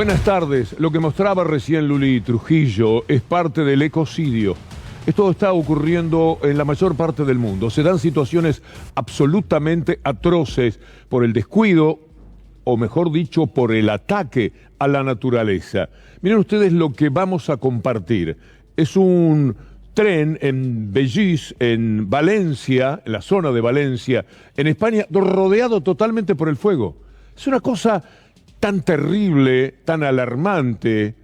Buenas tardes. Lo que mostraba recién Luli Trujillo es parte del ecocidio. Esto está ocurriendo en la mayor parte del mundo. Se dan situaciones absolutamente atroces por el descuido, o mejor dicho, por el ataque a la naturaleza. Miren ustedes lo que vamos a compartir. Es un tren en Bellis, en Valencia, en la zona de Valencia, en España, rodeado totalmente por el fuego. Es una cosa tan terrible, tan alarmante,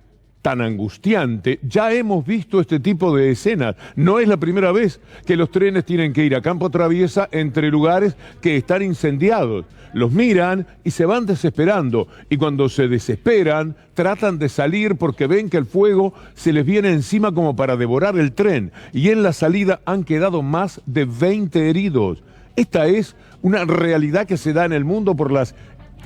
tan angustiante. Ya hemos visto este tipo de escenas. No es la primera vez que los trenes tienen que ir a campo traviesa entre lugares que están incendiados. Los miran y se van desesperando. Y cuando se desesperan, tratan de salir porque ven que el fuego se les viene encima como para devorar el tren. Y en la salida han quedado más de 20 heridos. Esta es una realidad que se da en el mundo por las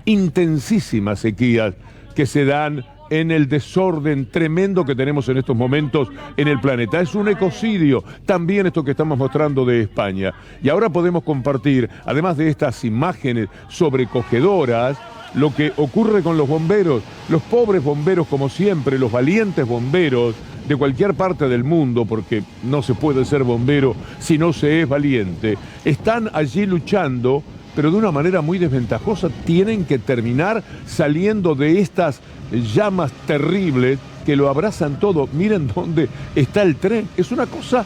intensísimas sequías que se dan en el desorden tremendo que tenemos en estos momentos en el planeta. Es un ecocidio, también esto que estamos mostrando de España. Y ahora podemos compartir, además de estas imágenes sobrecogedoras, lo que ocurre con los bomberos. Los pobres bomberos, como siempre, los valientes bomberos de cualquier parte del mundo, porque no se puede ser bombero si no se es valiente, están allí luchando, pero de una manera muy desventajosa. Tienen que terminar saliendo de estas llamas terribles que lo abrazan todo. Miren dónde está el tren. Es una cosa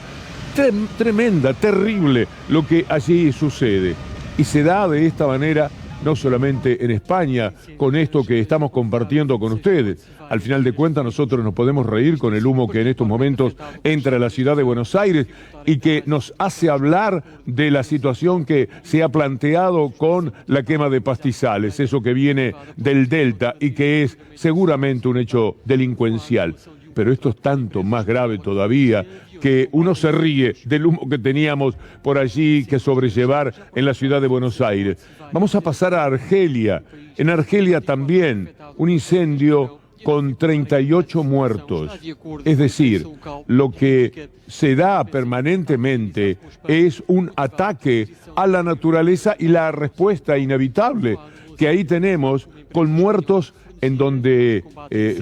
tremenda, terrible lo que allí sucede. Y se da de esta manera no solamente en España, con esto que estamos compartiendo con ustedes. Al final de cuentas, nosotros nos podemos reír con el humo que en estos momentos entra a la ciudad de Buenos Aires y que nos hace hablar de la situación que se ha planteado con la quema de pastizales, eso que viene del Delta y que es seguramente un hecho delincuencial. Pero esto es tanto más grave todavía, que uno se ríe del humo que teníamos por allí que sobrellevar en la ciudad de Buenos Aires. Vamos a pasar a Argelia. En Argelia también un incendio con 38 muertos. Es decir, lo que se da permanentemente es un ataque a la naturaleza y la respuesta inevitable que ahí tenemos con muertos en donde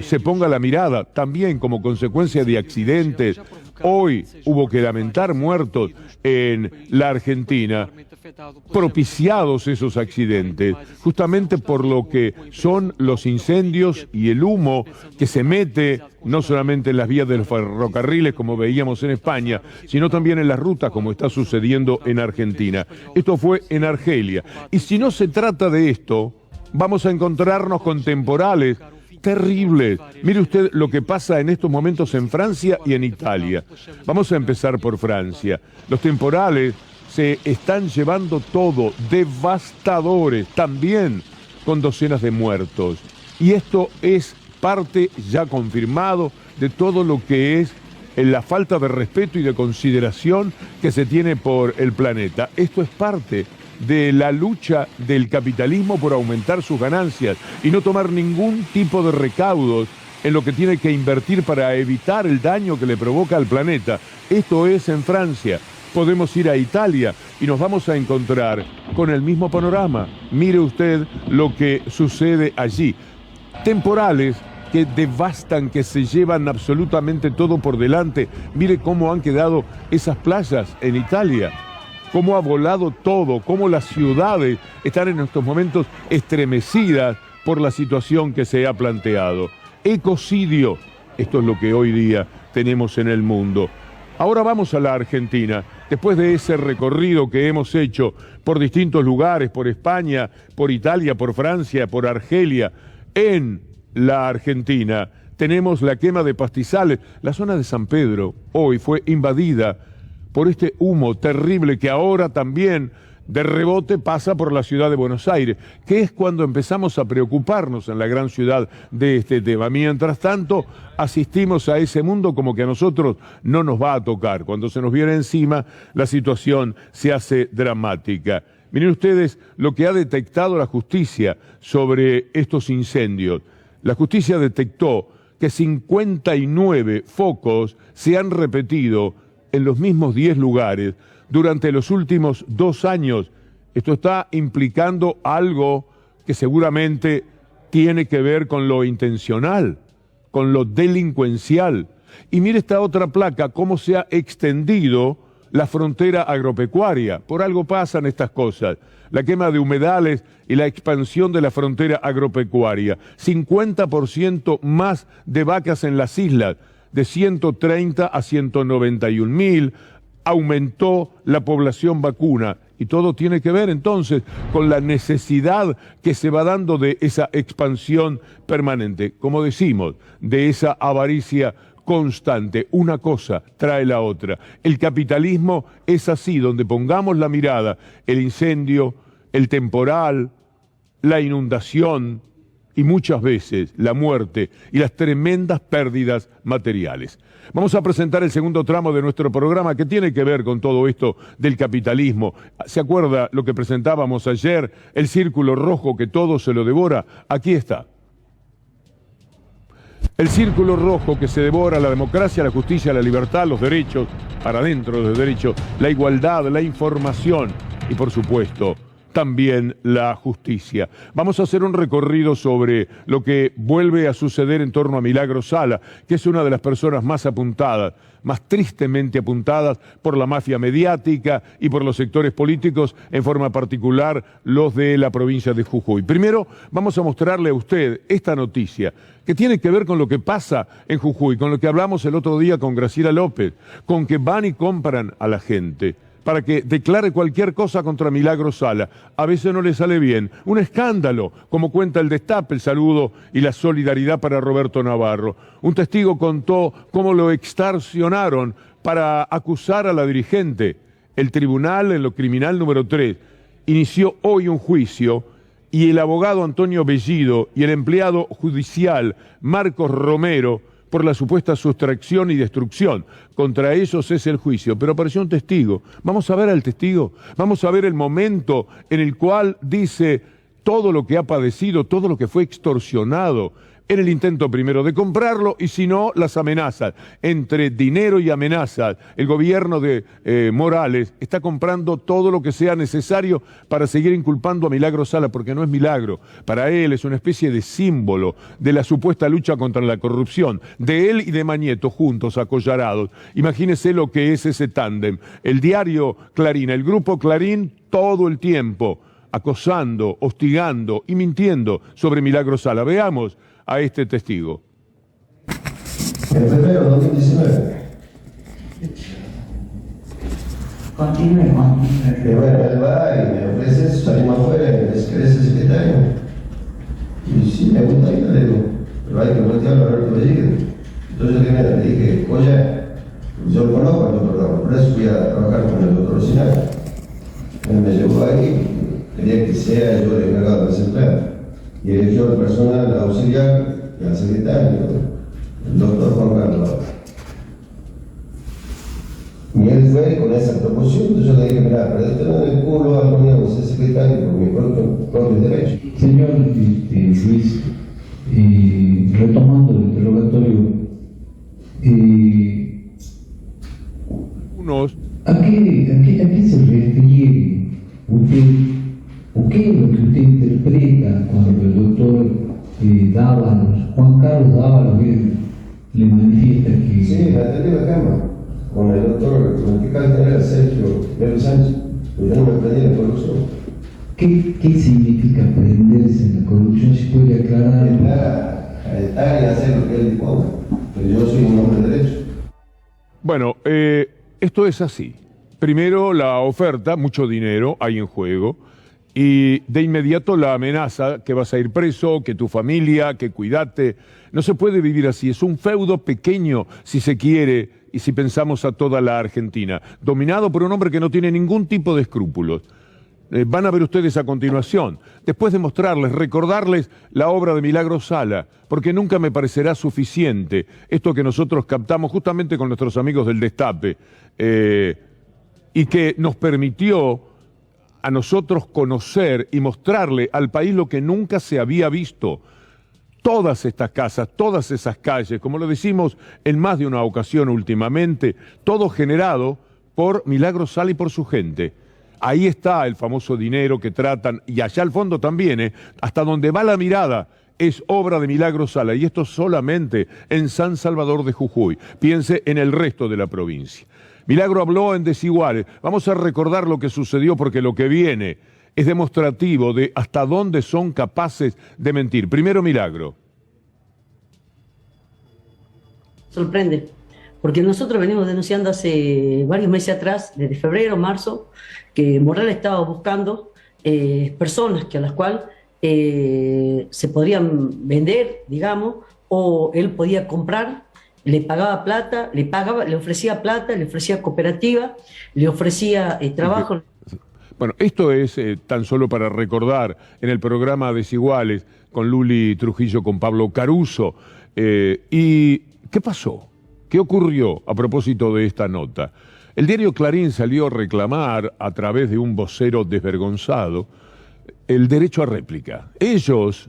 se ponga la mirada, también como consecuencia de accidentes. Hoy hubo que lamentar muertos en la Argentina, propiciados esos accidentes, justamente por lo que son los incendios y el humo que se mete no solamente en las vías de los ferrocarriles, como veíamos en España, sino también en las rutas, como está sucediendo en Argentina. Esto fue en Argelia. Y si no se trata de esto, vamos a encontrarnos con temporales terribles. Mire usted lo que pasa en estos momentos en Francia y en Italia. Vamos a empezar por Francia. Los temporales se están llevando todo, devastadores, también con docenas de muertos. Y esto es parte ya confirmado de todo lo que es la falta de respeto y de consideración que se tiene por el planeta. Esto es parte de la lucha del capitalismo por aumentar sus ganancias y no tomar ningún tipo de recaudos en lo que tiene que invertir para evitar el daño que le provoca al planeta. Esto es en Francia. Podemos ir a Italia y nos vamos a encontrar con el mismo panorama. Mire usted lo que sucede allí. Temporales que devastan, que se llevan absolutamente todo por delante. Mire cómo han quedado esas playas en Italia. Cómo ha volado todo, cómo las ciudades están en estos momentos estremecidas por la situación que se ha planteado. Ecocidio, esto es lo que hoy día tenemos en el mundo. Ahora vamos a la Argentina. Después de ese recorrido que hemos hecho por distintos lugares, por España, por Italia, por Francia, por Argelia, en la Argentina tenemos la quema de pastizales. La zona de San Pedro hoy fue invadida por este humo terrible que ahora también de rebote pasa por la ciudad de Buenos Aires, que es cuando empezamos a preocuparnos en la gran ciudad de este tema. Mientras tanto, asistimos a ese mundo como que a nosotros no nos va a tocar. Cuando se nos viene encima, la situación se hace dramática. Miren ustedes lo que ha detectado la justicia sobre estos incendios. La justicia detectó que 59 focos se han repetido en los mismos 10 lugares durante los últimos 2 años. Esto está implicando algo que seguramente tiene que ver con lo intencional, con lo delincuencial. Y mire esta otra placa, cómo se ha extendido la frontera agropecuaria. Por algo pasan estas cosas. La quema de humedales y la expansión de la frontera agropecuaria. 50% más de vacas en las islas, de 130 a 191.000. Aumentó la población vacuna. Y todo tiene que ver entonces con la necesidad que se va dando de esa expansión permanente. Como decimos, de esa avaricia constante. Una cosa trae la otra. El capitalismo es así, donde pongamos la mirada, el incendio, el temporal, la inundación y muchas veces la muerte y las tremendas pérdidas materiales. Vamos a presentar el segundo tramo de nuestro programa que tiene que ver con todo esto del capitalismo. ¿Se acuerda lo que presentábamos ayer? El círculo rojo que todo se lo devora. Aquí está. El círculo rojo que se devora la democracia, la justicia, la libertad, los derechos, para adentro de los derechos, la igualdad, la información y por supuesto también la justicia. Vamos a hacer un recorrido sobre lo que vuelve a suceder en torno a Milagros Sala, que es una de las personas más apuntadas, más tristemente apuntadas por la mafia mediática y por los sectores políticos, en forma particular los de la provincia de Jujuy. Primero vamos a mostrarle a usted esta noticia que tiene que ver con lo que pasa en Jujuy, con lo que hablamos el otro día con Graciela López, con que van y compran a la gente para que declare cualquier cosa contra Milagros Sala. A veces no le sale bien. Un escándalo, como cuenta el Destape, el saludo y la solidaridad para Roberto Navarro. Un testigo contó cómo lo extorsionaron para acusar a la dirigente. El tribunal, en lo criminal número 3, inició hoy un juicio y el abogado Antonio Bellido y el empleado judicial Marcos Romero, por la supuesta sustracción y destrucción. Contra ellos es el juicio, pero apareció un testigo. Vamos a ver al testigo, vamos a ver el momento en el cual dice todo lo que ha padecido, todo lo que fue extorsionado en el intento primero de comprarlo y si no, las amenazas. Entre dinero y amenazas, el gobierno de Morales está comprando todo lo que sea necesario para seguir inculpando a Milagros Sala, porque no es milagro. Para él es una especie de símbolo de la supuesta lucha contra la corrupción, de él y de Mañeto juntos, acollarados. Imagínese lo que es ese tándem. El diario Clarín, el grupo Clarín, todo el tiempo acosando, hostigando y mintiendo sobre Milagros Sala. Veamos a este testigo. En febrero de 2019. Continuemos. Y bueno, él va y me ofrece, salimos afuera, y me dice que eres el secretario. Y sí, me gusta, y le digo, pero hay que voltear a Roberto Bellido. Entonces le dije, oye, yo lo conozco al doctor, por eso fui a trabajar con el doctor Sinaga. Él me llevó ahí, quería que sea yo el encargado del central. Y eligió el personal auxiliar y al secretario, el doctor Juan Carlos. Y él fue con esa proposición, entonces yo le dije, mira, pero esto no es el culo al mío, ser secretario por mi propio derecho. Señor Luis, retomando el interrogatorio, ¿a qué se refiere usted? ¿O qué es lo que usted interpreta cuando el doctor Juan Carlos Dávalos, le manifiesta que... Sí, la atendí la cama con el doctor, con el fiscal general Sergio Pérez Sánchez, pero yo no me prendí la corrupción. ¿Qué significa prenderse en la corrupción? Si puede aclarar. Estar y hacer lo que él disponga, pero yo soy un hombre de derecho. Bueno, esto es así. Primero la oferta, mucho dinero hay en juego. Y de inmediato la amenaza que vas a ir preso, que tu familia, que cuídate. No se puede vivir así. Es un feudo pequeño, si se quiere, y si pensamos a toda la Argentina, dominado por un hombre que no tiene ningún tipo de escrúpulos. Van a ver ustedes a continuación, después de mostrarles, recordarles la obra de Milagros Sala, porque nunca me parecerá suficiente esto que nosotros captamos justamente con nuestros amigos del Destape, y que nos permitió a nosotros conocer y mostrarle al país lo que nunca se había visto. Todas estas casas, todas esas calles, como lo decimos en más de una ocasión últimamente, todo generado por Milagros Sala y por su gente. Ahí está el famoso dinero que tratan, y allá al fondo también, hasta donde va la mirada, es obra de Milagro Sala, y esto solamente en San Salvador de Jujuy. Piense en el resto de la provincia. Milagro habló en Desiguales. Vamos a recordar lo que sucedió porque lo que viene es demostrativo de hasta dónde son capaces de mentir. Primero, Milagro. Sorprende, porque nosotros venimos denunciando hace varios meses atrás, desde febrero, marzo, que Morales estaba buscando personas a las cuales se podrían vender, digamos, o él podía comprar, le pagaba plata, le ofrecía plata, le ofrecía cooperativa, le ofrecía trabajo. Bueno, esto es tan solo para recordar en el programa Desiguales con Luli Trujillo, con Pablo Caruso. ¿Y qué pasó? ¿Qué ocurrió a propósito de esta nota? El diario Clarín salió a reclamar a través de un vocero desvergonzado el derecho a réplica. Ellos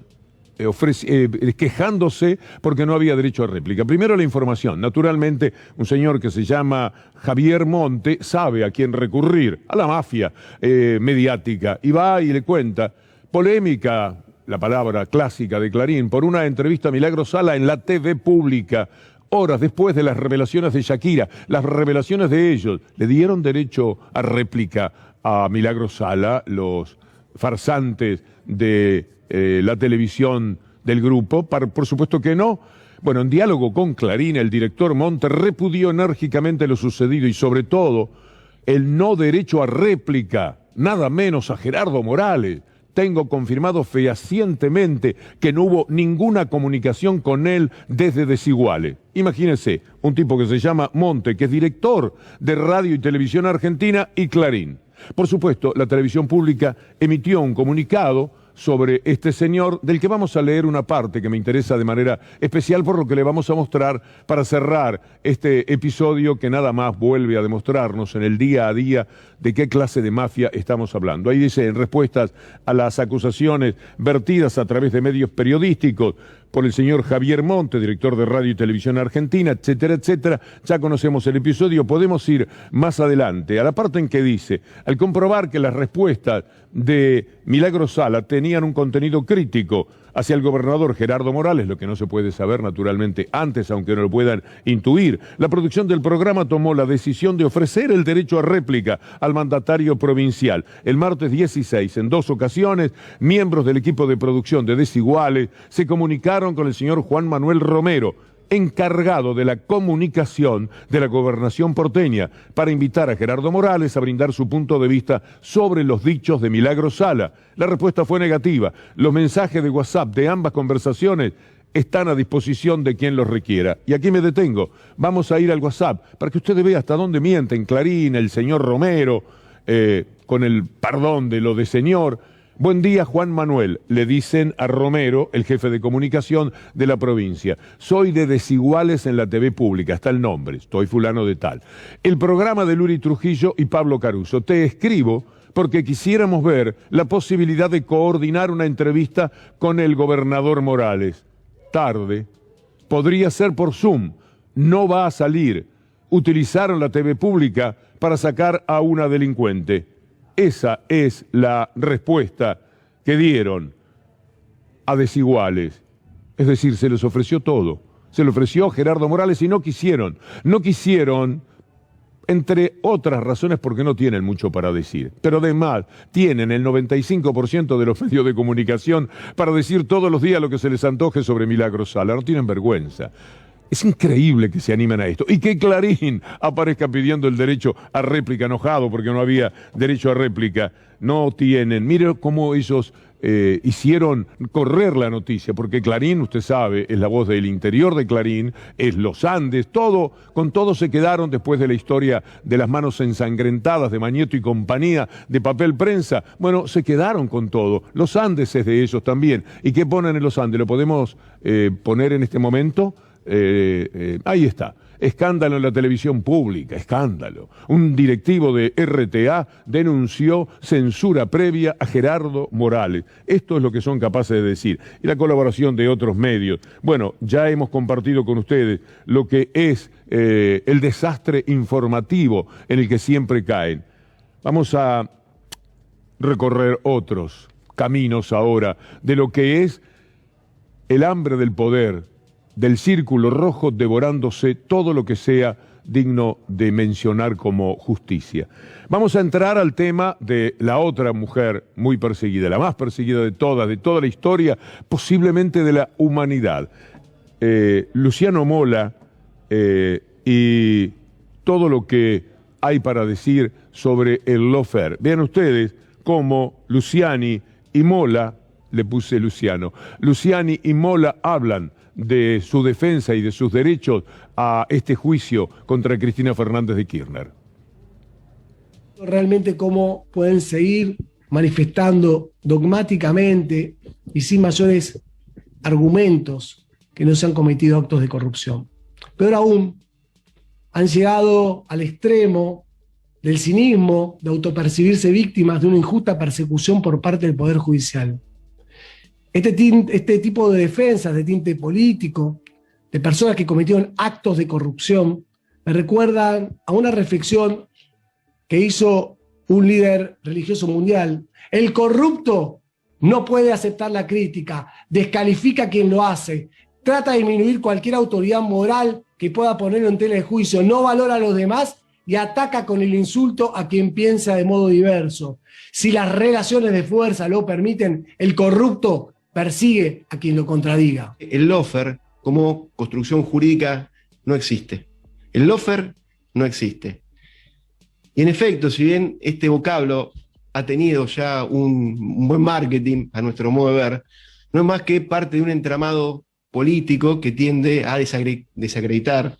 quejándose porque no había derecho a réplica. Primero la información. Naturalmente, un señor que se llama Javier Monte sabe a quién recurrir, a la mafia mediática, y va y le cuenta. Polémica, la palabra clásica de Clarín, por una entrevista a Milagro Sala en la TV pública, horas después de las revelaciones de Shakira. Las revelaciones de ellos le dieron derecho a réplica a Milagro Sala, los farsantes de la televisión del grupo. Por supuesto que no. Bueno, en diálogo con Clarín, el director Monte repudió enérgicamente lo sucedido y sobre todo el no derecho a réplica, nada menos a Gerardo Morales. Tengo confirmado fehacientemente que no hubo ninguna comunicación con él desde Desiguales. Imagínense, un tipo que se llama Monte, que es director de Radio y Televisión Argentina y Clarín. Por supuesto, la televisión pública emitió un comunicado sobre este señor, del que vamos a leer una parte que me interesa de manera especial por lo que le vamos a mostrar para cerrar este episodio que nada más vuelve a demostrarnos en el día a día de qué clase de mafia estamos hablando. Ahí dice, en respuestas a las acusaciones vertidas a través de medios periodísticos por el señor Javier Monte, director de Radio y Televisión Argentina, etcétera, etcétera. Ya conocemos el episodio, podemos ir más adelante, a la parte en que dice, al comprobar que las respuestas de Milagro Sala tenían un contenido crítico hacia el gobernador Gerardo Morales, lo que no se puede saber naturalmente antes, aunque no lo puedan intuir, la producción del programa tomó la decisión de ofrecer el derecho a réplica al mandatario provincial. El martes 16, en 2 ocasiones, miembros del equipo de producción de Desiguales se comunicaron con el señor Juan Manuel Romero, encargado de la comunicación de la gobernación porteña, para invitar a Gerardo Morales a brindar su punto de vista sobre los dichos de Milagro Sala. La respuesta fue negativa. Los mensajes de WhatsApp de ambas conversaciones están a disposición de quien los requiera. Y aquí me detengo. Vamos a ir al WhatsApp para que ustedes vean hasta dónde mienten Clarín, el señor Romero, con el perdón de lo de señor. Buen día, Juan Manuel, le dicen a Romero, el jefe de comunicación de la provincia. Soy de Desiguales en la TV pública, está el nombre, estoy fulano de tal. El programa de Luli Trujillo y Pablo Caruso. Te escribo porque quisiéramos ver la posibilidad de coordinar una entrevista con el gobernador Morales. Tarde. Podría ser por Zoom. No va a salir. Utilizaron la TV pública para sacar a una delincuente. Esa es la respuesta que dieron a Desiguales. Es decir, se les ofreció todo. Se le ofreció a Gerardo Morales y no quisieron. No quisieron, entre otras razones, porque no tienen mucho para decir. Pero además, tienen el 95% de los medios de comunicación para decir todos los días lo que se les antoje sobre Milagro Sala. No tienen vergüenza. Es increíble que se animen a esto. Y que Clarín aparezca pidiendo el derecho a réplica, enojado porque no había derecho a réplica. No tienen. Mire cómo ellos hicieron correr la noticia, porque Clarín, usted sabe, es la voz del interior de Clarín, es los Andes, todo, con todo se quedaron después de la historia de las manos ensangrentadas de Mañeto y compañía de papel prensa. Bueno, se quedaron con todo. Los Andes es de ellos también. ¿Y qué ponen en los Andes? ¿Lo podemos poner en este momento? Ahí está. Escándalo en la televisión pública, escándalo. Un directivo de RTA denunció censura previa a Gerardo Morales. Esto es lo que son capaces de decir. Y la colaboración de otros medios. Bueno, ya hemos compartido con ustedes lo que es el desastre informativo en el que siempre caen. Vamos a recorrer otros caminos ahora de lo que es el hambre del poder, del círculo rojo devorándose todo lo que sea digno de mencionar como justicia. Vamos a entrar al tema de la otra mujer muy perseguida, la más perseguida de toda la historia, posiblemente de la humanidad. Luciano Mola y todo lo que hay para decir sobre el lawfare. Vean ustedes cómo Luciani y Mola, le puse Luciano, Luciani y Mola hablan de su defensa y de sus derechos a este juicio contra Cristina Fernández de Kirchner. Realmente cómo pueden seguir manifestando dogmáticamente y sin mayores argumentos que no se han cometido actos de corrupción. Peor aún, han llegado al extremo del cinismo de autopercibirse víctimas de una injusta persecución por parte del Poder Judicial. Este tipo de defensas de tinte político, de personas que cometieron actos de corrupción, me recuerdan a una reflexión que hizo un líder religioso mundial. El corrupto no puede aceptar la crítica, descalifica a quien lo hace, trata de disminuir cualquier autoridad moral que pueda ponerlo en tela de juicio, no valora a los demás y ataca con el insulto a quien piensa de modo diverso. Si las relaciones de fuerza lo permiten, el corrupto persigue a quien lo contradiga. El lawfare como construcción jurídica no existe. El lawfare no existe. Y en efecto, si bien este vocablo ha tenido ya un buen marketing, a nuestro modo de ver, no es más que parte de un entramado político que tiende a desacreditar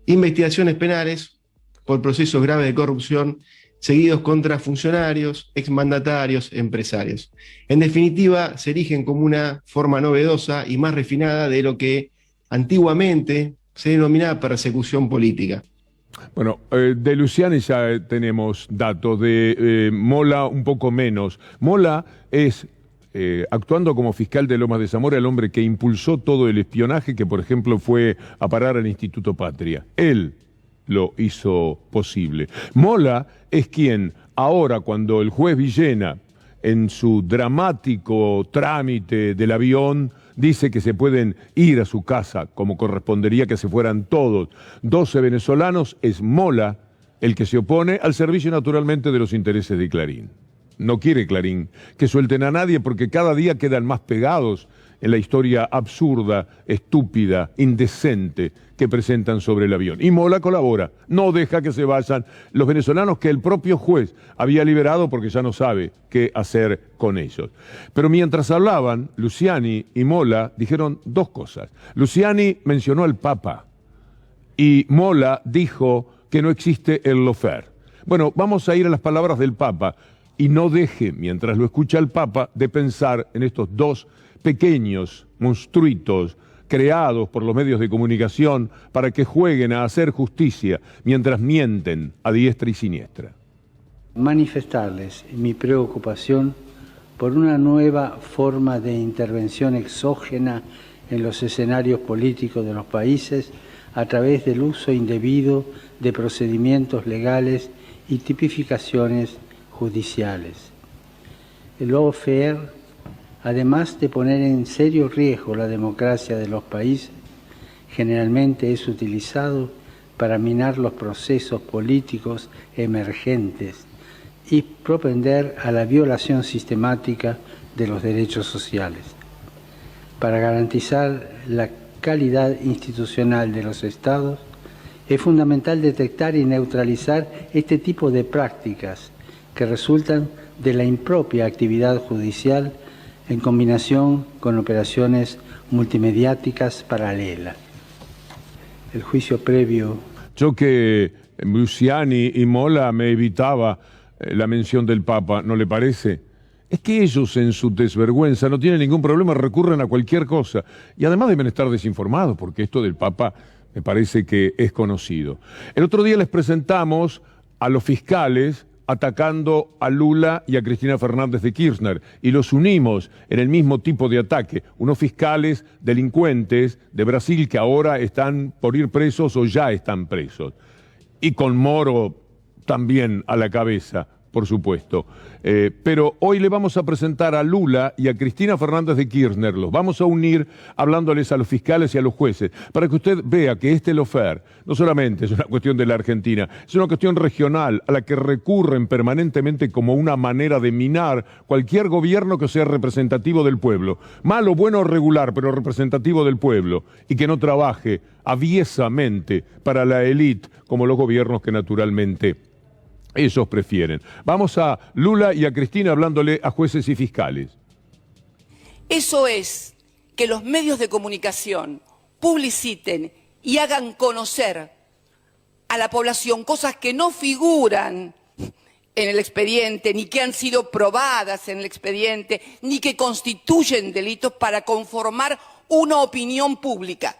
investigaciones penales por procesos graves de corrupción seguidos contra funcionarios, exmandatarios, empresarios. En definitiva, se erigen como una forma novedosa y más refinada de lo que antiguamente se denominaba persecución política. Bueno, de Luciani ya tenemos datos, de Mola un poco menos. Mola es, actuando como fiscal de Lomas de Zamora, el hombre que impulsó todo el espionaje que, por ejemplo, fue a parar al Instituto Patria. Él lo hizo posible. Mola es quien ahora, cuando el juez Villena, en su dramático trámite del avión, dice que se pueden ir a su casa, como correspondería que se fueran todos, 12 venezolanos, es Mola el que se opone al servicio naturalmente de los intereses de Clarín. No quiere Clarín que suelten a nadie porque cada día quedan más pegados en la historia absurda, estúpida, indecente que presentan sobre el avión. Y Mola colabora, no deja que se vayan los venezolanos que el propio juez había liberado porque ya no sabe qué hacer con ellos. Pero mientras hablaban, Luciani y Mola dijeron dos cosas. Luciani mencionó al Papa y Mola dijo que no existe el lawfare. Bueno, vamos a ir a las palabras del Papa y no deje, mientras lo escucha el Papa, de pensar en estos dos pequeños monstruitos creados por los medios de comunicación para que jueguen a hacer justicia mientras mienten a diestra y siniestra. Manifestarles mi preocupación por una nueva forma de intervención exógena en los escenarios políticos de los países a través del uso indebido de procedimientos legales y tipificaciones judiciales. El lawfare, además de poner en serio riesgo la democracia de los países, generalmente es utilizado para minar los procesos políticos emergentes y propender a la violación sistemática de los derechos sociales. Para garantizar la calidad institucional de los Estados, es fundamental detectar y neutralizar este tipo de prácticas que resultan de la impropia actividad judicial en combinación con operaciones multimediáticas paralelas. El juicio previo. Yo que Luciani y Mola me evitaba la mención del Papa, ¿no le parece? Es que ellos en su desvergüenza no tienen ningún problema, recurren a cualquier cosa. Y además deben estar desinformados, porque esto del Papa me parece que es conocido. El otro día les presentamos a los fiscales atacando a Lula y a Cristina Fernández de Kirchner, y los unimos en el mismo tipo de ataque, unos fiscales delincuentes de Brasil que ahora están por ir presos o ya están presos, y con Moro también a la cabeza, por supuesto. Pero hoy le vamos a presentar a Lula y a Cristina Fernández de Kirchner. Los vamos a unir hablándoles a los fiscales y a los jueces, para que usted vea que este lawfare no solamente es una cuestión de la Argentina, es una cuestión regional a la que recurren permanentemente como una manera de minar cualquier gobierno que sea representativo del pueblo. Malo, bueno o regular, pero representativo del pueblo, y que no trabaje aviesamente para la élite como los gobiernos que naturalmente ellos prefieren. Vamos a Lula y a Cristina hablándole a jueces y fiscales. Eso es que los medios de comunicación publiciten y hagan conocer a la población cosas que no figuran en el expediente, ni que han sido probadas en el expediente, ni que constituyen delitos para conformar una opinión pública.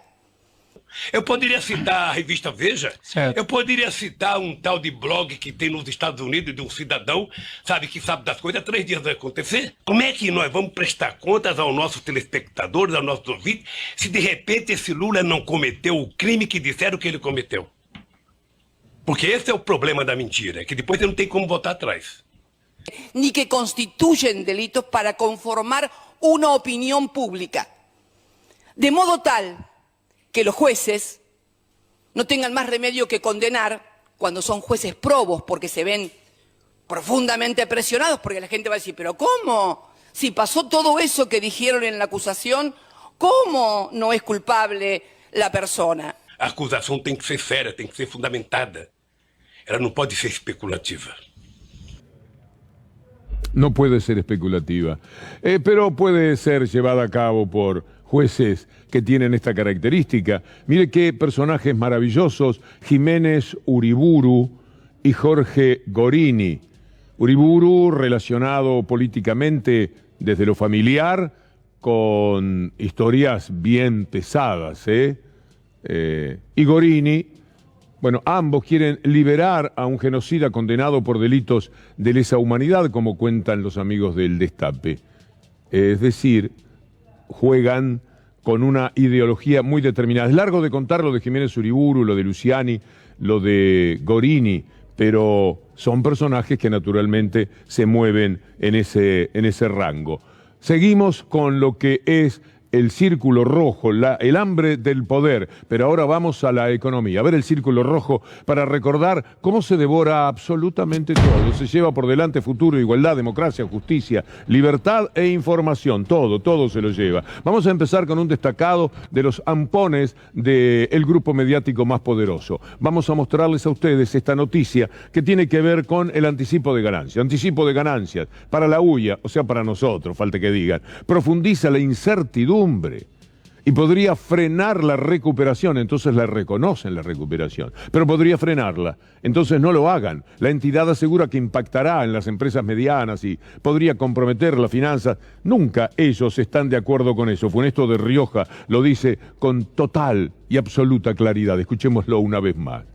Eu poderia citar a revista Veja, certo. Eu poderia citar um tal de blog que tem nos Estados Unidos de um cidadão, sabe, que sabe das coisas, 3 dias vai acontecer. Como é que nós vamos prestar contas aos nossos telespectadores, aos nossos ouvintes, se de repente esse Lula não cometeu o crime que disseram que ele cometeu? Porque esse é o problema da mentira, que depois você não tem como voltar atrás. Ni que constituyen delitos para conformar una opinión pública. De modo tal que los jueces no tengan más remedio que condenar cuando son jueces probos, porque se ven profundamente presionados, porque la gente va a decir, ¿pero cómo? Si pasó todo eso que dijeron en la acusación, ¿cómo no es culpable la persona? A acusação tem que ser séria, tem que ser fundamentada. Ela não pode ser especulativa. No puede ser especulativa, pero puede ser llevada a cabo por jueces que tienen esta característica. Mire qué personajes maravillosos, Jiménez Uriburu y Jorge Gorini. Uriburu relacionado políticamente desde lo familiar con historias bien pesadas, y Gorini, bueno, ambos quieren liberar a un genocida condenado por delitos de lesa humanidad, como cuentan los amigos del Destape. Es decir, juegan con una ideología muy determinada. Es largo de contar lo de Jiménez Uriburu, lo de Luciani, lo de Gorini, pero son personajes que naturalmente se mueven en ese rango. Seguimos con lo que es el círculo rojo, el hambre del poder, pero ahora vamos a la economía. A ver el círculo rojo para recordar cómo se devora absolutamente todo. Se lleva por delante futuro, igualdad, democracia, justicia, libertad e información. Todo se lo lleva. Vamos a empezar con un destacado de los ampones del grupo mediático más poderoso. Vamos a mostrarles a ustedes esta noticia que tiene que ver con el anticipo de ganancias. Anticipo de ganancias para la UIA, o sea, para nosotros, falta que digan. Profundiza la incertidumbre y podría frenar la recuperación, entonces la reconocen la recuperación, pero podría frenarla, entonces no lo hagan. La entidad asegura que impactará en las empresas medianas y podría comprometer las finanzas. Nunca ellos están de acuerdo con eso. Funesto de Rioja lo dice con total y absoluta claridad. Escuchémoslo una vez más.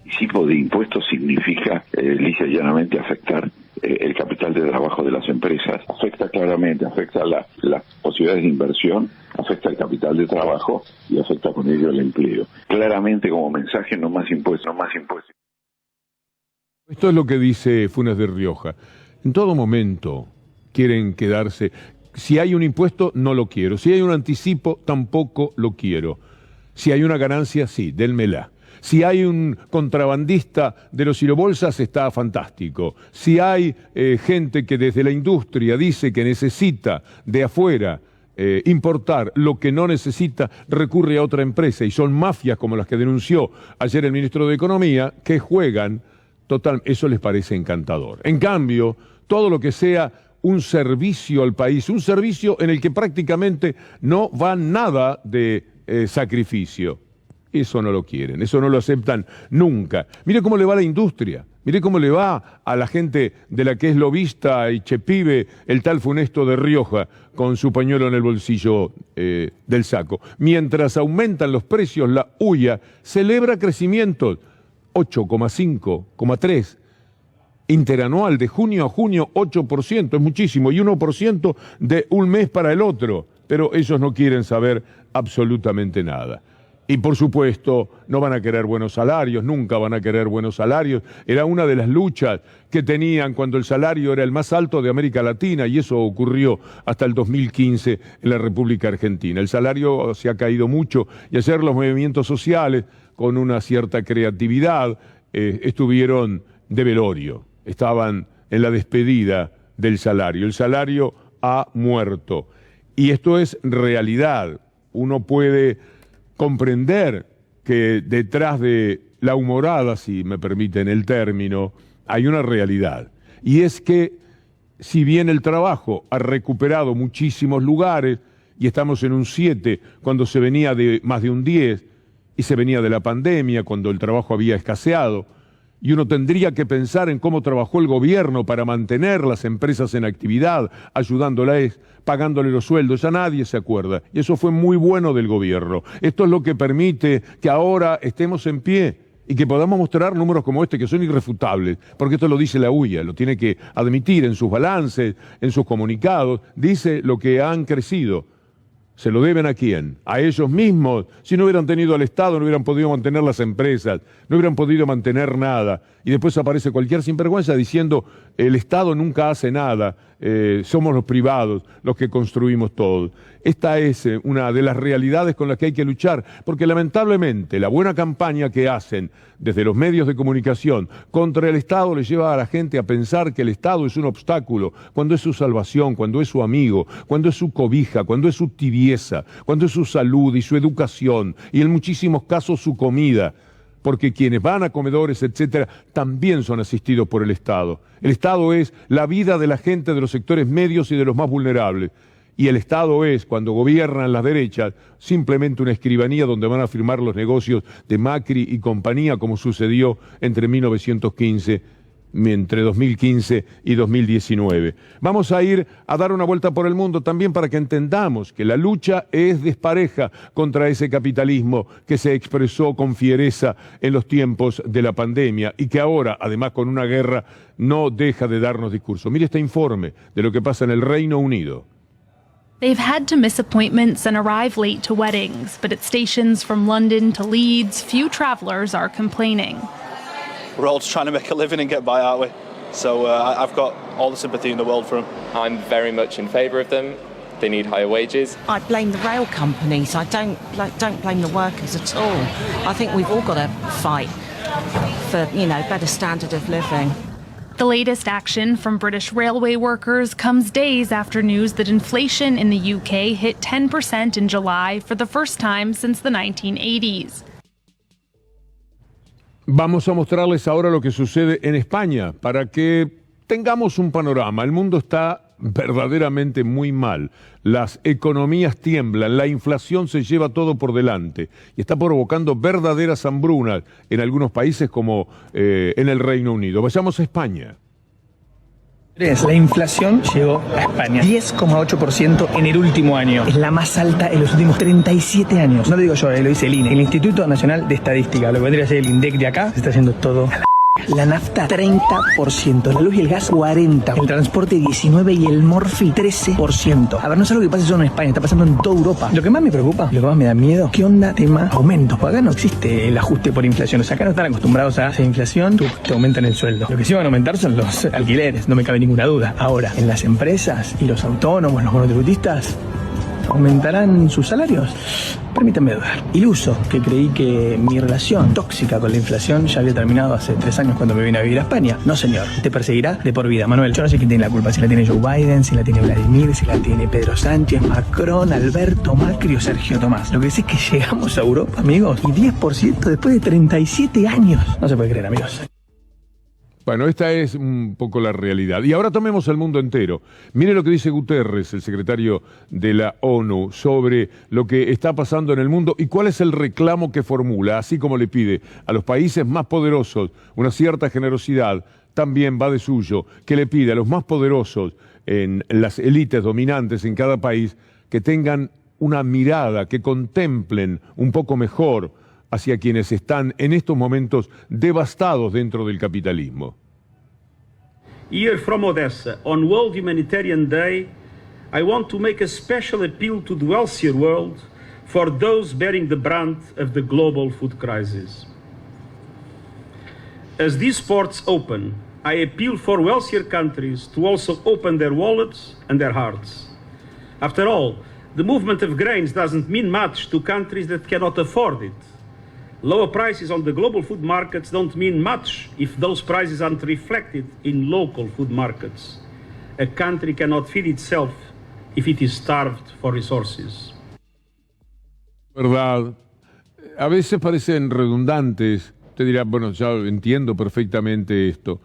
Anticipo de impuestos significa lisa y llanamente afectar el capital de trabajo de las empresas, afecta claramente, afecta las posibilidades de inversión, afecta el capital de trabajo y afecta con ello el empleo. Claramente como mensaje, no más impuestos, no más impuestos. Esto es lo que dice Funes de Rioja. En todo momento quieren quedarse. Si hay un impuesto, no lo quiero. Si hay un anticipo, tampoco lo quiero. Si hay una ganancia, sí, dénmela. Si hay un contrabandista de los silobolsas, está fantástico. Si hay gente que desde la industria dice que necesita de afuera importar lo que no necesita, recurre a otra empresa, y son mafias como las que denunció ayer el ministro de Economía, que juegan total, eso les parece encantador. En cambio, todo lo que sea un servicio al país, un servicio en el que prácticamente no va nada de sacrificio, eso no lo quieren, eso no lo aceptan nunca. Mire cómo le va a la industria, mire cómo le va a la gente de la que es lobista y chepibe el tal Funesto de Rioja con su pañuelo en el bolsillo del saco. Mientras aumentan los precios, la UIA celebra crecimientos 8,5,3 interanual de junio a junio, 8%, es muchísimo, y 1% de un mes para el otro, pero ellos no quieren saber absolutamente nada. Y por supuesto, no van a querer buenos salarios, nunca van a querer buenos salarios. Era una de las luchas que tenían cuando el salario era el más alto de América Latina, y eso ocurrió hasta el 2015 en la República Argentina. El salario se ha caído mucho, y ayer los movimientos sociales, con una cierta creatividad, estuvieron de velorio, estaban en la despedida del salario. El salario ha muerto, y esto es realidad. Uno puede comprender que detrás de la humorada, si me permiten el término, hay una realidad. Y es que, si bien el trabajo ha recuperado muchísimos lugares, y estamos en un 7, cuando se venía de más de un 10, y se venía de la pandemia, cuando el trabajo había escaseado, y uno tendría que pensar en cómo trabajó el gobierno para mantener las empresas en actividad, ayudándolas, pagándole los sueldos. Ya nadie se acuerda. Y eso fue muy bueno del gobierno. Esto es lo que permite que ahora estemos en pie y que podamos mostrar números como este, que son irrefutables, porque esto lo dice la UIA, lo tiene que admitir en sus balances, en sus comunicados, dice lo que han crecido. ¿Se lo deben a quién? A ellos mismos. Si no hubieran tenido al Estado, no hubieran podido mantener las empresas, no hubieran podido mantener nada. Y después aparece cualquier sinvergüenza diciendo, el Estado nunca hace nada, somos los privados los que construimos todo. Esta es una de las realidades con las que hay que luchar, porque lamentablemente la buena campaña que hacen desde los medios de comunicación contra el Estado le lleva a la gente a pensar que el Estado es un obstáculo, cuando es su salvación, cuando es su amigo, cuando es su cobija, cuando es su tibieza, cuando es su salud y su educación, y en muchísimos casos su comida, porque quienes van a comedores, etcétera, también son asistidos por el Estado. El Estado es la vida de la gente de los sectores medios y de los más vulnerables. Y el Estado es, cuando gobiernan las derechas, simplemente una escribanía donde van a firmar los negocios de Macri y compañía, como sucedió entre 2015 y 2019. Vamos a ir a dar una vuelta por el mundo también para que entendamos que la lucha es despareja contra ese capitalismo que se expresó con fiereza en los tiempos de la pandemia y que ahora, además con una guerra, no deja de darnos discurso. Mire este informe de lo que pasa en el Reino Unido. They've had to miss appointments and arrive late to weddings, but at stations from London to Leeds, few travelers are complaining. We're all just trying to make a living and get by, aren't we? So I've got all the sympathy in the world for them. I'm very much in favour of them. They need higher wages. I blame the rail companies. I don't blame the workers at all. I think we've all got to fight for, better standard of living. The latest action from British railway workers comes days after news that inflation in the UK hit 10% in July for the first time since the 1980s. Vamos a mostrarles ahora lo que sucede en España para que tengamos un panorama. El mundo está verdaderamente muy mal. Las economías tiemblan, la inflación se lleva todo por delante y está provocando verdaderas hambrunas en algunos países como en el Reino Unido. Vayamos a España. La inflación llegó a España, 10,8% en el último año. Es la más alta en los últimos 37 años. No lo digo yo, lo dice el INE, el Instituto Nacional de Estadística. Lo que vendría a ser el INDEC de acá, se está haciendo todo a la nafta 30%, la luz y el gas 40%, el transporte 19% y el morfi 13%. A ver, no es algo que pase solo en España, está pasando en toda Europa. Lo que más me preocupa, lo que más me da miedo, ¿qué onda tema aumentos? Porque acá no existe el ajuste por inflación, o sea, acá no están acostumbrados a hacer inflación, te aumentan el sueldo. Lo que sí van a aumentar son los alquileres, no me cabe ninguna duda. Ahora, en las empresas y los autónomos, los monotributistas, ¿aumentarán sus salarios? Permítanme dudar. Iluso, que creí que mi relación tóxica con la inflación ya había terminado hace 3 años cuando me vine a vivir a España. No, señor. Te perseguirá de por vida. Manuel, yo no sé quién tiene la culpa. Si la tiene Joe Biden, si la tiene Vladimir, si la tiene Pedro Sánchez, Macron, Alberto, Macri o Sergio Tomás. Lo que sí es que llegamos a Europa, amigos, y 10% después de 37 años. No se puede creer, amigos. Bueno, esta es un poco la realidad. Y ahora tomemos el mundo entero. Mire lo que dice Guterres, el secretario de la ONU, sobre lo que está pasando en el mundo y cuál es el reclamo que formula. Así como le pide a los países más poderosos una cierta generosidad, también va de suyo que le pide a los más poderosos en las élites dominantes en cada país que tengan una mirada, que contemplen un poco mejor hacia quienes están en estos momentos devastados dentro del capitalismo. Here from Odessa, on World Humanitarian Day, I want to make a special appeal to the wealthier world for those bearing the brunt of the global food crisis. As these ports open, I appeal for wealthier countries to also open their wallets and their hearts. After all, the movement of grains doesn't mean much to countries that cannot afford it. Lower prices on the global food markets don't mean much if those prices aren't reflected in local food markets. A country cannot feed itself if it is starved for resources. Verdad. A veces parecen redundantes. Usted dirá, bueno, ya entiendo perfectamente esto.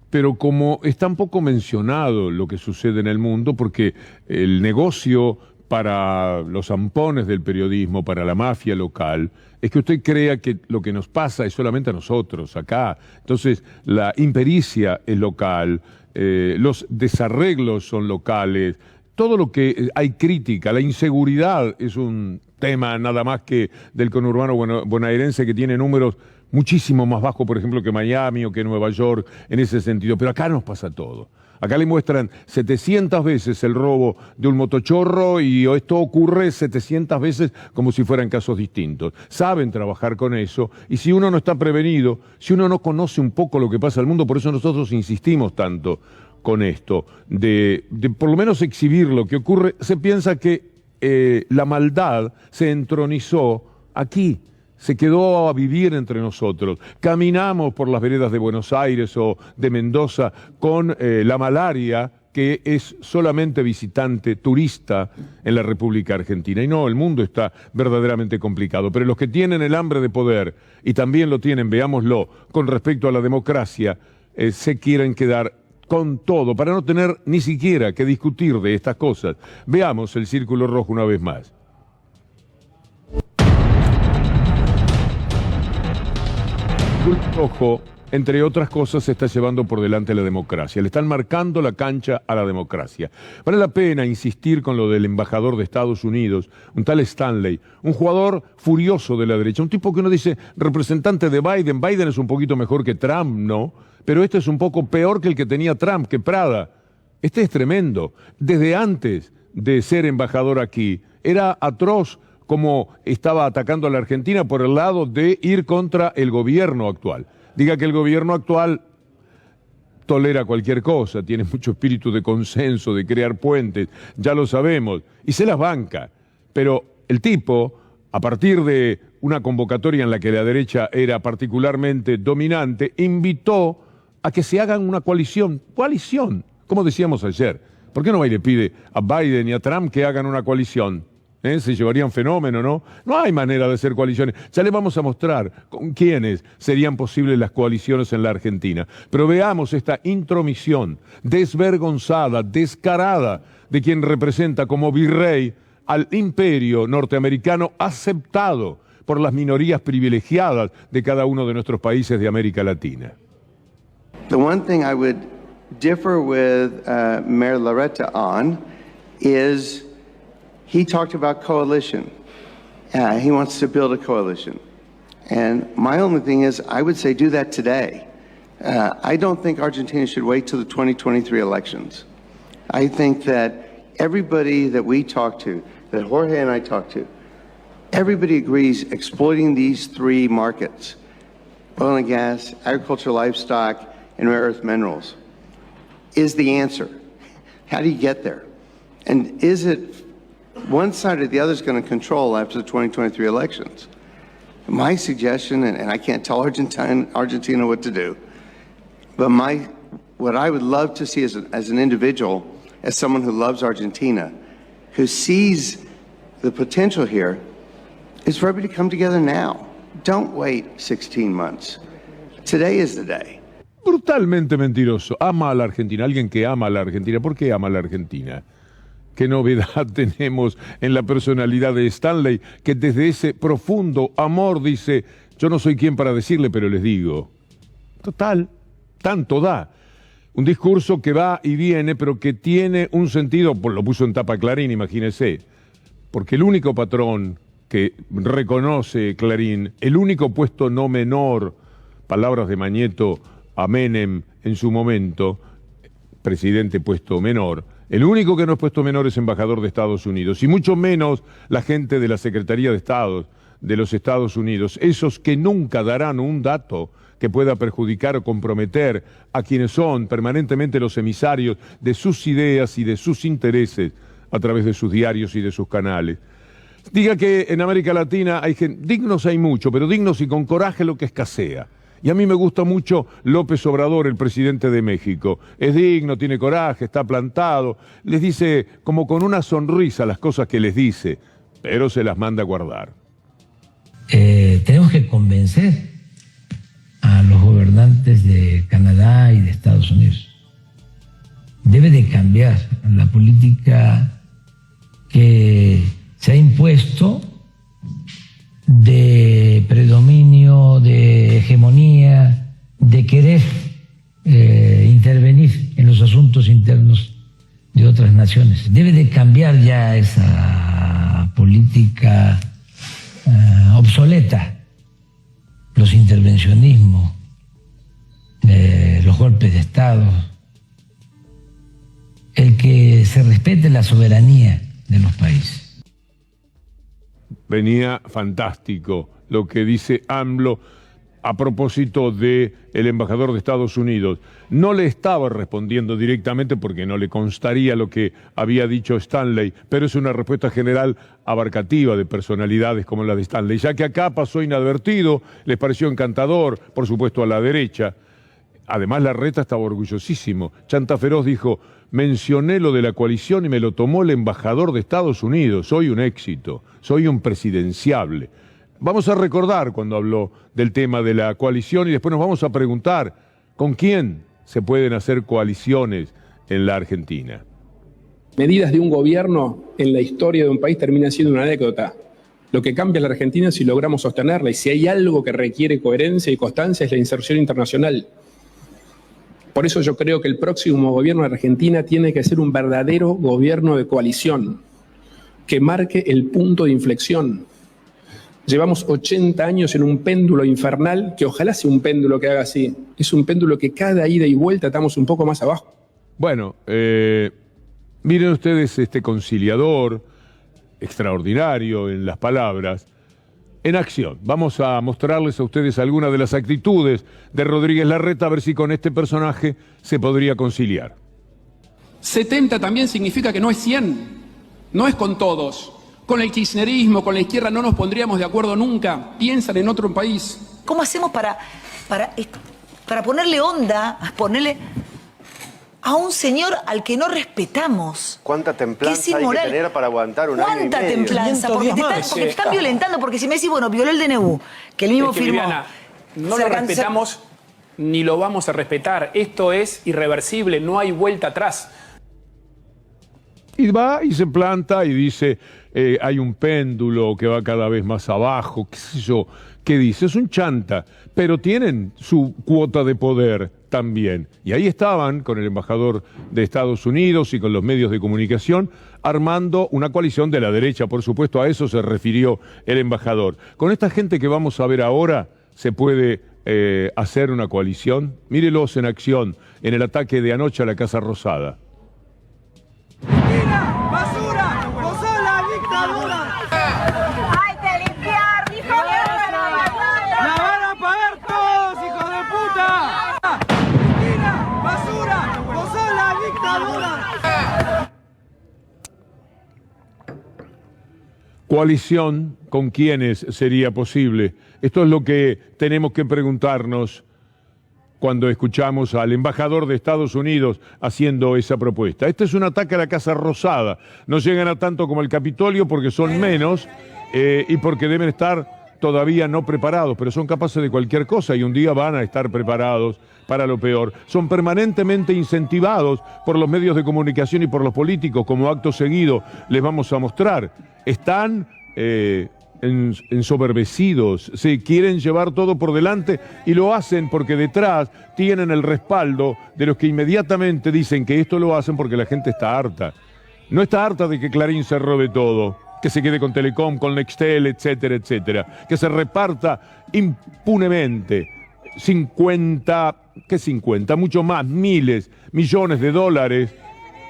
Pero como está un poco mencionado lo que sucede en el mundo, porque el negocio para los zampones del periodismo, para la mafia local, es que usted crea que lo que nos pasa es solamente a nosotros, acá. Entonces, la impericia es local, los desarreglos son locales, todo lo que hay crítica, la inseguridad es un tema nada más que del conurbano bonaerense, que tiene números muchísimo más bajos, por ejemplo, que Miami o que Nueva York, en ese sentido. Pero acá nos pasa todo. Acá le muestran 700 veces el robo de un motochorro y esto ocurre 700 veces como si fueran casos distintos. Saben trabajar con eso, y si uno no está prevenido, si uno no conoce un poco lo que pasa en el mundo, por eso nosotros insistimos tanto con esto, de por lo menos exhibir lo que ocurre, se piensa que la maldad se entronizó aquí, se quedó a vivir entre nosotros. Caminamos por las veredas de Buenos Aires o de Mendoza con la malaria, que es solamente visitante, turista en la República Argentina. Y no, el mundo está verdaderamente complicado. Pero los que tienen el hambre de poder, y también lo tienen, veámoslo, con respecto a la democracia, se quieren quedar con todo, para no tener ni siquiera que discutir de estas cosas. Veamos el círculo rojo una vez más. El rojo, entre otras cosas, se está llevando por delante la democracia. Le están marcando la cancha a la democracia. Vale la pena insistir con lo del embajador de Estados Unidos, un tal Stanley, un jugador furioso de la derecha, un tipo que uno dice representante de Biden. Biden es un poquito mejor que Trump, ¿no? Pero este es un poco peor que el que tenía Trump, que Prada. Este es tremendo. Desde antes de ser embajador aquí, era atroz como estaba atacando a la Argentina por el lado de ir contra el gobierno actual. Diga que el gobierno actual tolera cualquier cosa, tiene mucho espíritu de consenso, de crear puentes, ya lo sabemos, y se las banca. Pero el tipo, a partir de una convocatoria en la que la derecha era particularmente dominante, invitó a que se hagan una coalición, como decíamos ayer. ¿Por qué no va y le pide a Biden y a Trump que hagan una coalición? Se llevarían fenómeno, ¿no? No hay manera de hacer coaliciones. Ya les vamos a mostrar con quiénes serían posibles las coaliciones en la Argentina. Pero veamos esta intromisión desvergonzada, descarada, de quien representa como virrey al imperio norteamericano aceptado por las minorías privilegiadas de cada uno de nuestros países de América Latina. The one thing I would differ with Mayor Larreta on is he talked about coalition. He wants to build a coalition. And my only thing is, I would say do that today. I don't think Argentina should wait till the 2023 elections. I think that everybody that we talk to, that Jorge and I talk to, everybody agrees exploiting these three markets, oil and gas, agriculture, livestock, and rare earth minerals, is the answer. How do you get there? And is it one side or the other is going to control after the 2023 elections? My suggestion, and I can't tell Argentina what to do, but what I would love to see as an individual, as someone who loves Argentina, who sees the potential here, is for everybody to come together now. Don't wait 16 months. Today is the day. Brutalmente mentiroso. Ama a la Argentina. Alguien que ama a la Argentina. ¿Por qué ama a la Argentina? ¿Qué novedad tenemos en la personalidad de Stanley, que desde ese profundo amor dice, yo no soy quien para decirle, pero les digo? Total, tanto da. Un discurso que va y viene, pero que tiene un sentido, pues lo puso en tapa Clarín, imagínese, porque el único patrón que reconoce Clarín, el único puesto no menor, palabras de Mañeto a Menem en su momento, presidente puesto menor, El único que no es puesto menor es embajador de Estados Unidos, y mucho menos la gente de la Secretaría de Estado de los Estados Unidos, esos que nunca darán un dato que pueda perjudicar o comprometer a quienes son permanentemente los emisarios de sus ideas y de sus intereses a través de sus diarios y de sus canales. Diga que en América Latina hay gente, dignos hay mucho, pero dignos y con coraje lo que escasea. Y a mí me gusta mucho López Obrador, el presidente de México. Es digno, tiene coraje, está plantado. Les dice como con una sonrisa las cosas que les dice, pero se las manda a guardar. Tenemos que convencer a los gobernantes de Canadá y de Estados Unidos. Debe de cambiar la política que se ha impuesto de predominio, de hegemonía, de querer intervenir en los asuntos internos de otras naciones. Debe de cambiar ya esa política obsoleta, los intervencionismos, los golpes de Estado, el que se respete la soberanía de los países. Venía fantástico lo que dice AMLO a propósito del embajador de Estados Unidos. No le estaba respondiendo directamente porque no le constaría lo que había dicho Stanley, pero es una respuesta general abarcativa de personalidades como la de Stanley, ya que acá pasó inadvertido, les pareció encantador, por supuesto a la derecha. Además Larreta estaba orgullosísimo. Chanta Feroz dijo: mencioné lo de la coalición y me lo tomó el embajador de Estados Unidos. Soy un éxito, soy un presidenciable. Vamos a recordar cuando habló del tema de la coalición y después nos vamos a preguntar con quién se pueden hacer coaliciones en la Argentina. Medidas de un gobierno en la historia de un país terminan siendo una anécdota. Lo que cambia la Argentina es si logramos sostenerla, y si hay algo que requiere coherencia y constancia es la inserción internacional. Por eso yo creo que el próximo gobierno de Argentina tiene que ser un verdadero gobierno de coalición, que marque el punto de inflexión. Llevamos 80 años en un péndulo infernal, que ojalá sea un péndulo que haga así. Es un péndulo que cada ida y vuelta estamos un poco más abajo. Bueno, miren ustedes este conciliador extraordinario en las palabras, en acción. Vamos a mostrarles a ustedes algunas de las actitudes de Rodríguez Larreta, a ver si con este personaje se podría conciliar. 70 también significa que no es 100, no es con todos. Con el kirchnerismo, con la izquierda no nos pondríamos de acuerdo nunca. Piensan en otro país. ¿Cómo hacemos para ponerle onda, ponerle a un señor al que no respetamos? ¿Cuánta templanza hay que tener para aguantar un año y medio? ¿Cuánta templanza? Porque te están violentando, porque si me decís, bueno, violó el DNU, que el mismo firmó. Viviana, no lo respetamos ni lo vamos a respetar. Esto es irreversible, no hay vuelta atrás. Y va y se planta y dice, hay un péndulo que va cada vez más abajo, qué sé yo, qué dice, es un chanta, pero tienen su cuota de poder también. Y ahí estaban con el embajador de Estados Unidos y con los medios de comunicación armando una coalición de la derecha, por supuesto, a eso se refirió el embajador. Con esta gente que vamos a ver ahora, se puede hacer una coalición. Mírelos en acción en el ataque de anoche a la Casa Rosada. ¡Basura! ¡Vos sos la dictadura! ¡Hay que limpiar, hijo de puta! ¡La van a pagar todos, hijos de puta! ¡Mira, basura! ¡Vos sos la dictadura! Coalición, ¿con quiénes sería posible? Esto es lo que tenemos que preguntarnos cuando escuchamos al embajador de Estados Unidos haciendo esa propuesta. Este es un ataque a la Casa Rosada. No llegan a tanto como el Capitolio porque son menos y porque deben estar todavía no preparados, pero son capaces de cualquier cosa y un día van a estar preparados para lo peor. Son permanentemente incentivados por los medios de comunicación y por los políticos, como acto seguido les vamos a mostrar. Están ensoberbecidos, se quieren llevar todo por delante y lo hacen porque detrás tienen el respaldo de los que inmediatamente dicen que esto lo hacen porque la gente está harta. No está harta de que Clarín se robe todo, que se quede con Telecom, con Nextel, etcétera, etcétera, que se reparta impunemente 50, ¿qué 50? Mucho más, miles, millones de dólares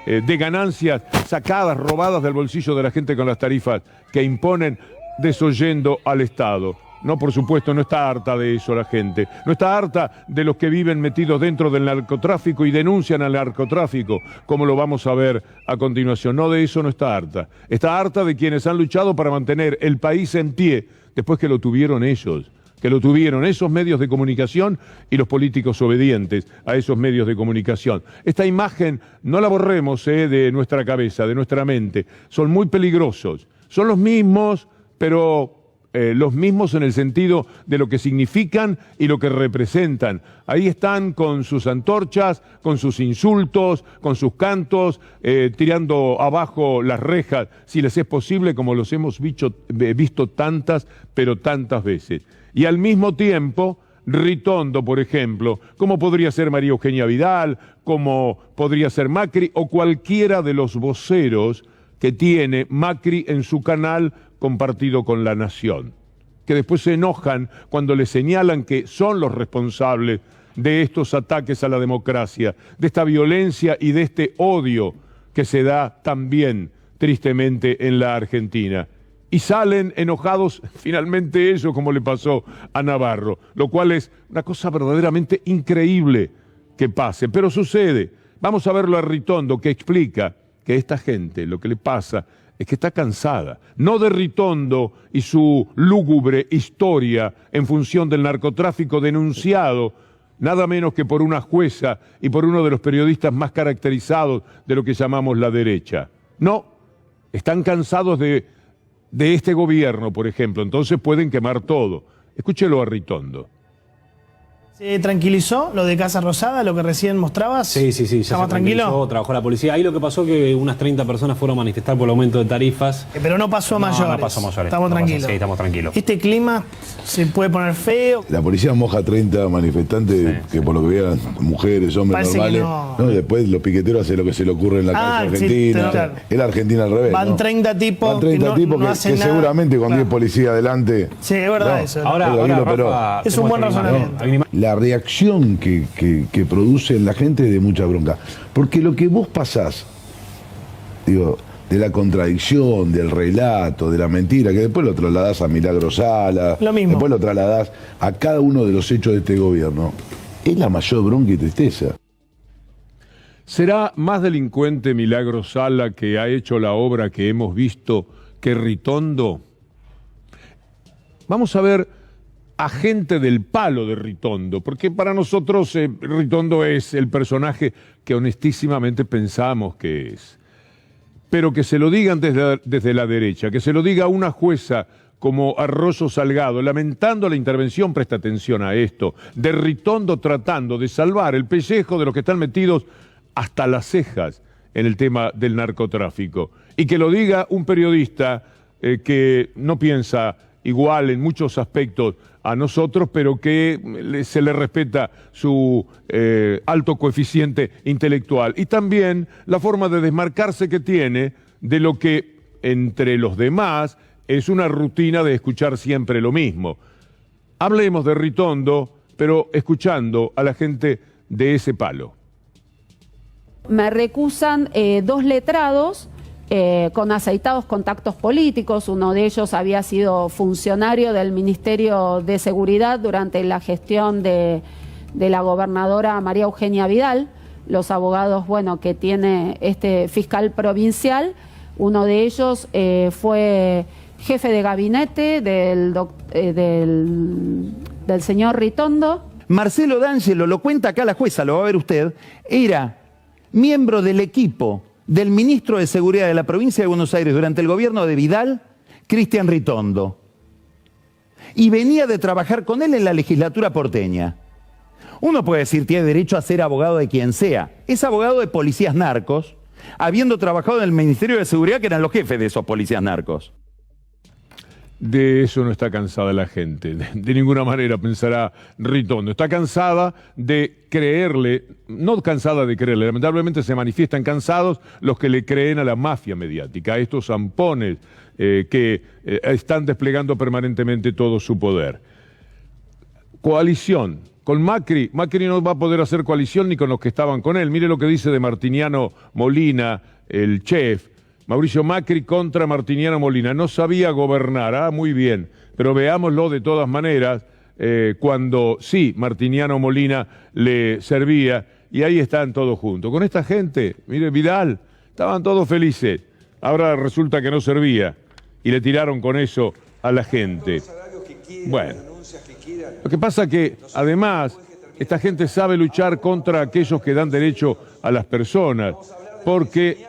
de ganancias sacadas, robadas del bolsillo de la gente con las tarifas que imponen, desoyendo al Estado. No, por supuesto, no está harta de eso la gente. No está harta de los que viven metidos dentro del narcotráfico y denuncian al narcotráfico, como lo vamos a ver a continuación. No, de eso no está harta. Está harta de quienes han luchado para mantener el país en pie después que lo tuvieron ellos, que lo tuvieron esos medios de comunicación y los políticos obedientes a esos medios de comunicación. Esta imagen no la borremos de nuestra cabeza, de nuestra mente. Son muy peligrosos. Son los mismos, pero los mismos en el sentido de lo que significan y lo que representan. Ahí están con sus antorchas, con sus insultos, con sus cantos, tirando abajo las rejas, si les es posible, como los hemos visto tantas, pero tantas veces. Y al mismo tiempo, Ritondo, por ejemplo, como podría ser María Eugenia Vidal, como podría ser Macri o cualquiera de los voceros que tiene Macri en su canal compartido con La Nación, que después se enojan cuando le señalan que son los responsables de estos ataques a la democracia, de esta violencia y de este odio que se da también, tristemente, en la Argentina. Y salen enojados finalmente ellos, como le pasó a Navarro, lo cual es una cosa verdaderamente increíble que pase, pero sucede. Vamos a verlo a Ritondo, que explica que esta gente, lo que le pasa es que está cansada, no de Ritondo y su lúgubre historia en función del narcotráfico denunciado, nada menos que por una jueza y por uno de los periodistas más caracterizados de lo que llamamos la derecha. No, están cansados de este gobierno, por ejemplo, entonces pueden quemar todo. Escúchelo a Ritondo. ¿Se tranquilizó lo de Casa Rosada, lo que recién mostrabas? Sí. ¿Estamos tranquilos? Trabajó la policía. Ahí lo que pasó es que unas 30 personas fueron a manifestar por el aumento de tarifas. Pero no pasó a mayores. No pasó a mayores. Estamos tranquilos. Sí, estamos tranquilos. ¿Este clima se puede poner feo? La policía moja a 30 manifestantes que por lo que vean, mujeres, hombres Parece normales. No, después los piqueteros hacen lo que se le ocurre en la calle argentina. Sí, claro. Es la Argentina al revés. Van 30 tipos. Van 30 tipos no que hacen nada. seguramente con 10 policías adelante. Sí, es verdad eso. Ahora, Rafa, es un buen razonamiento. La reacción que produce en la gente de mucha bronca. Porque lo que vos pasás, digo, de la contradicción, del relato, de la mentira, que después lo trasladás a Milagro Sala, después lo trasladás a cada uno de los hechos de este gobierno, es la mayor bronca y tristeza. ¿Será más delincuente Milagro Sala, que ha hecho la obra que hemos visto, que Ritondo? Vamos a ver a gente del palo de Ritondo, porque para nosotros Ritondo es el personaje que honestísimamente pensamos que es. Pero que se lo digan desde la derecha, que se lo diga una jueza como Arroyo Salgado, lamentando la intervención, presta atención a esto, de Ritondo tratando de salvar el pellejo de los que están metidos hasta las cejas en el tema del narcotráfico. Y que lo diga un periodista que no piensa igual en muchos aspectos a nosotros, pero que se le respeta su alto coeficiente intelectual. Y también la forma de desmarcarse que tiene de lo que entre los demás es una rutina de escuchar siempre lo mismo. Hablemos de Ritondo, pero escuchando a la gente de ese palo. Me recusan 2 letrados con aceitados contactos políticos. Uno de ellos había sido funcionario del Ministerio de Seguridad durante la gestión de la gobernadora María Eugenia Vidal. Los abogados, que tiene este fiscal provincial, uno de ellos fue jefe de gabinete del señor Ritondo. Marcelo D'Angelo, lo cuenta acá la jueza, lo va a ver usted, era miembro del equipo del ministro de Seguridad de la provincia de Buenos Aires durante el gobierno de Vidal, Cristian Ritondo. Y venía de trabajar con él en la legislatura porteña. Uno puede decir, tiene derecho a ser abogado de quien sea. Es abogado de policías narcos, habiendo trabajado en el Ministerio de Seguridad, que eran los jefes de esos policías narcos. De eso no está cansada la gente, de ninguna manera pensará Ritondo. Está cansada de creerle, no cansada de creerle, lamentablemente se manifiestan cansados los que le creen a la mafia mediática, a estos zampones que están desplegando permanentemente todo su poder. Coalición, con Macri no va a poder hacer coalición ni con los que estaban con él. Mire lo que dice de Martiniano Molina, el chef. Mauricio Macri contra Martiniano Molina. No sabía gobernar, muy bien, pero veámoslo de todas maneras cuando sí Martiniano Molina le servía, y ahí están todos juntos. Con esta gente, mire, Vidal, estaban todos felices. Ahora resulta que no servía y le tiraron con eso a la gente. Bueno, lo que pasa que además esta gente sabe luchar contra aquellos que dan derecho a las personas, porque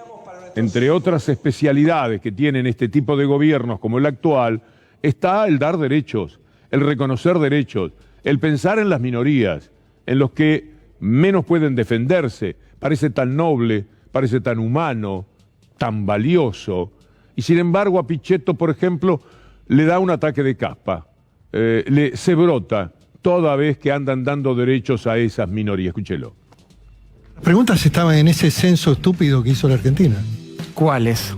entre otras especialidades que tienen este tipo de gobiernos como el actual, está el dar derechos, el reconocer derechos, el pensar en las minorías, en los que menos pueden defenderse. Parece tan noble, parece tan humano, tan valioso. Y sin embargo a Pichetto, por ejemplo, le da un ataque de capa, se brota toda vez que andan dando derechos a esas minorías. Escúchelo. Las preguntas estaban en ese censo estúpido que hizo la Argentina. ¿Cuáles?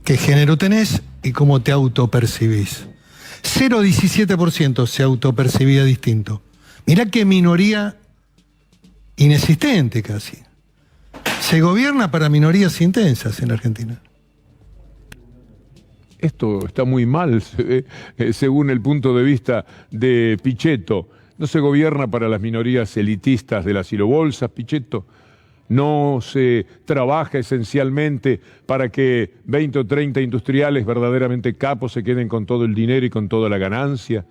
¿Qué género tenés y cómo te autopercibís? 0,17% se autopercibía distinto. Mirá qué minoría inexistente casi. Se gobierna para minorías intensas en Argentina. Esto está muy mal, según el punto de vista de Pichetto. No se gobierna para las minorías elitistas de las silobolsas, Pichetto. No se trabaja esencialmente para que 20 o 30 industriales verdaderamente capos se queden con todo el dinero y con toda la ganancia.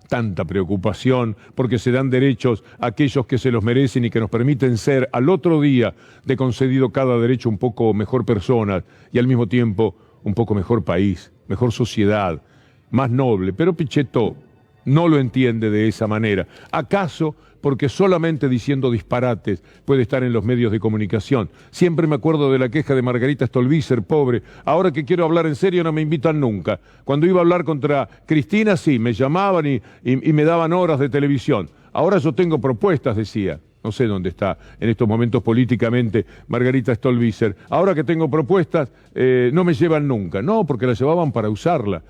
Tanta preocupación porque se dan derechos a aquellos que se los merecen y que nos permiten ser al otro día de concedido cada derecho un poco mejor personas y al mismo tiempo un poco mejor país, mejor sociedad, más noble. Pero Pichetto no lo entiende de esa manera. ¿Acaso porque solamente diciendo disparates puede estar en los medios de comunicación? Siempre me acuerdo de la queja de Margarita Stolbizer, pobre. Ahora que quiero hablar en serio no me invitan nunca. Cuando iba a hablar contra Cristina, sí, me llamaban y me daban horas de televisión. Ahora yo tengo propuestas, decía. No sé dónde está en estos momentos políticamente Margarita Stolbizer. Ahora que tengo propuestas, no me llevan nunca. No, porque las llevaban para usarla.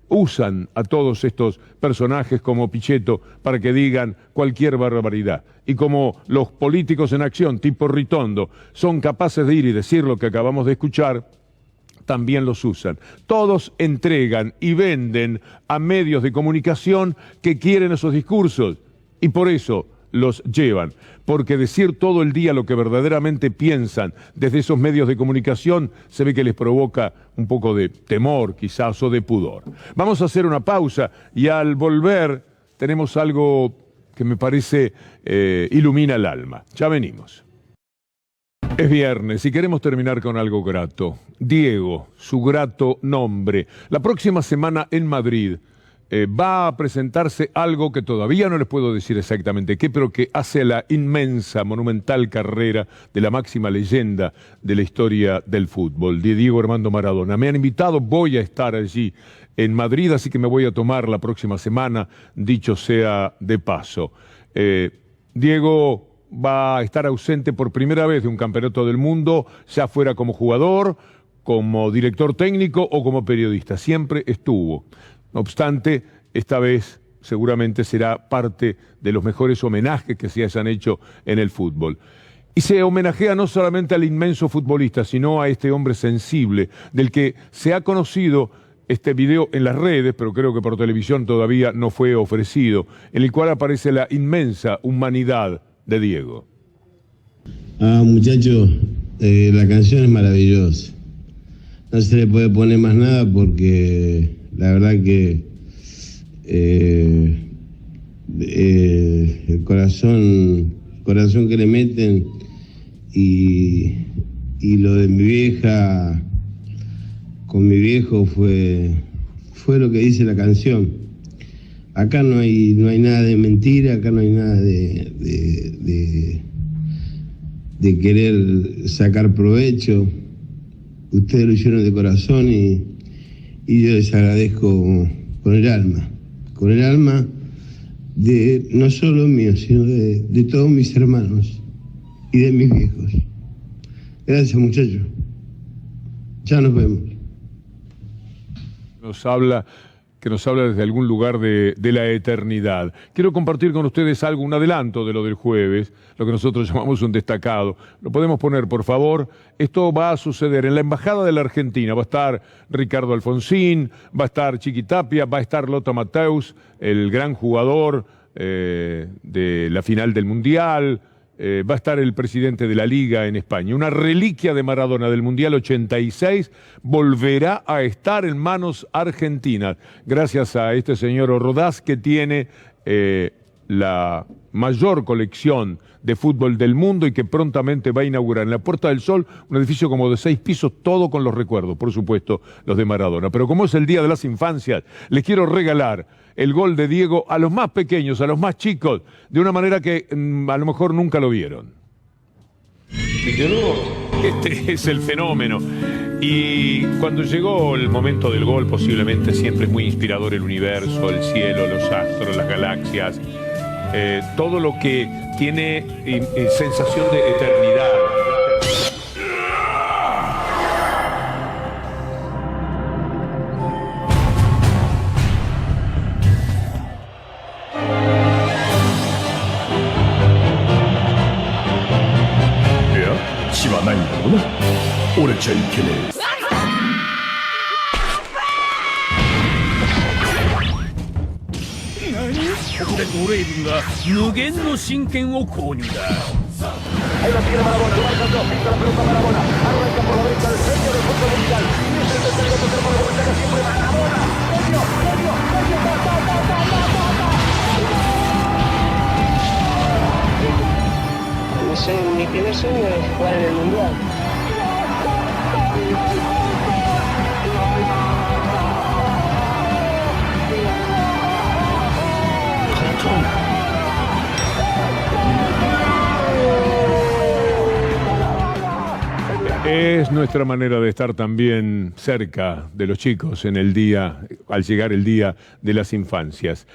Usan a todos estos personajes como Pichetto para que digan cualquier barbaridad. Y como los políticos en acción, tipo Ritondo, son capaces de ir y decir lo que acabamos de escuchar, también los usan. Todos entregan y venden a medios de comunicación que quieren esos discursos. Y por eso los llevan, porque decir todo el día lo que verdaderamente piensan desde esos medios de comunicación se ve que les provoca un poco de temor quizás o de pudor. Vamos a hacer una pausa y al volver tenemos algo que me parece ilumina el alma. Ya venimos. Es viernes y queremos terminar con algo grato. Diego, su grato nombre. La próxima semana en Madrid va a presentarse algo que todavía no les puedo decir exactamente qué, pero que hace la inmensa, monumental carrera de la máxima leyenda de la historia del fútbol, de Diego Armando Maradona. Me han invitado, voy a estar allí en Madrid, así que me voy a tomar la próxima semana, dicho sea de paso. Diego va a estar ausente por primera vez de un campeonato del mundo, ya fuera como jugador, como director técnico o como periodista. Siempre estuvo. No obstante, esta vez seguramente será parte de los mejores homenajes que se hayan hecho en el fútbol. Y se homenajea no solamente al inmenso futbolista, sino a este hombre sensible, del que se ha conocido este video en las redes, pero creo que por televisión todavía no fue ofrecido, en el cual aparece la inmensa humanidad de Diego. Muchachos, la canción es maravillosa. No se le puede poner más nada porque la verdad que el corazón que le meten y lo de mi vieja con mi viejo fue lo que dice la canción. Acá no hay nada de mentira, acá no hay nada de querer sacar provecho. Ustedes lo hicieron de corazón y yo les agradezco con el alma de no solo mío, sino de todos mis hermanos y de mis viejos. Gracias, muchachos. Ya nos vemos. Nos habla que nos habla desde algún lugar de la eternidad. Quiero compartir con ustedes algo, un adelanto de lo del jueves, lo que nosotros llamamos un destacado. ¿Lo podemos poner, por favor? Esto va a suceder en la Embajada de la Argentina. Va a estar Ricardo Alfonsín, va a estar Chiqui Tapia, va a estar Lothar Matthäus, el gran jugador de la final del Mundial. Va a estar el presidente de la Liga en España. Una reliquia de Maradona del Mundial 86 volverá a estar en manos argentinas, gracias a este señor Ordaz, que tiene la mayor colección de fútbol del mundo y que prontamente va a inaugurar en la Puerta del Sol un edificio como de 6 pisos, todo con los recuerdos, por supuesto, los de Maradona. Pero como es el Día de las Infancias, les quiero regalar el gol de Diego a los más pequeños, a los más chicos, de una manera que a lo mejor nunca lo vieron. Este es el fenómeno. Y cuando llegó el momento del gol, posiblemente siempre es muy inspirador el universo, el cielo, los astros, las galaxias, todo lo que tiene sensación de eternidad. Ahí lo tiene Marabona, lo marca dos, pinta la pelota Marabona, arranca por la derecha del centro del fútbol mundial. Y es el tercero que tenemos la vuelta que siempre Marabona. ¡Medio, No sé, mi primer sueño es jugar en el mundial. Es nuestra manera de estar también cerca de los chicos en el día, al llegar el Día de las Infancias.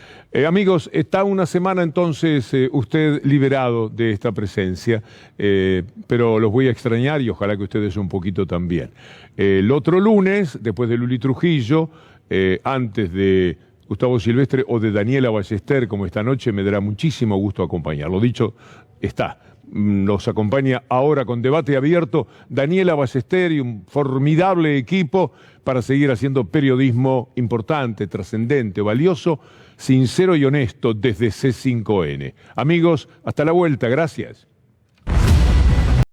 Amigos, está una semana entonces usted liberado de esta presencia, pero los voy a extrañar y ojalá que ustedes un poquito también. El otro lunes, después de Luli Trujillo, antes de Gustavo Silvestre o de Daniela Ballester, como esta noche, me dará muchísimo gusto acompañarlo. Dicho está. Nos acompaña ahora con debate abierto Daniela Ballester y un formidable equipo para seguir haciendo periodismo importante, trascendente, valioso, sincero y honesto desde C5N. Amigos, hasta la vuelta, gracias.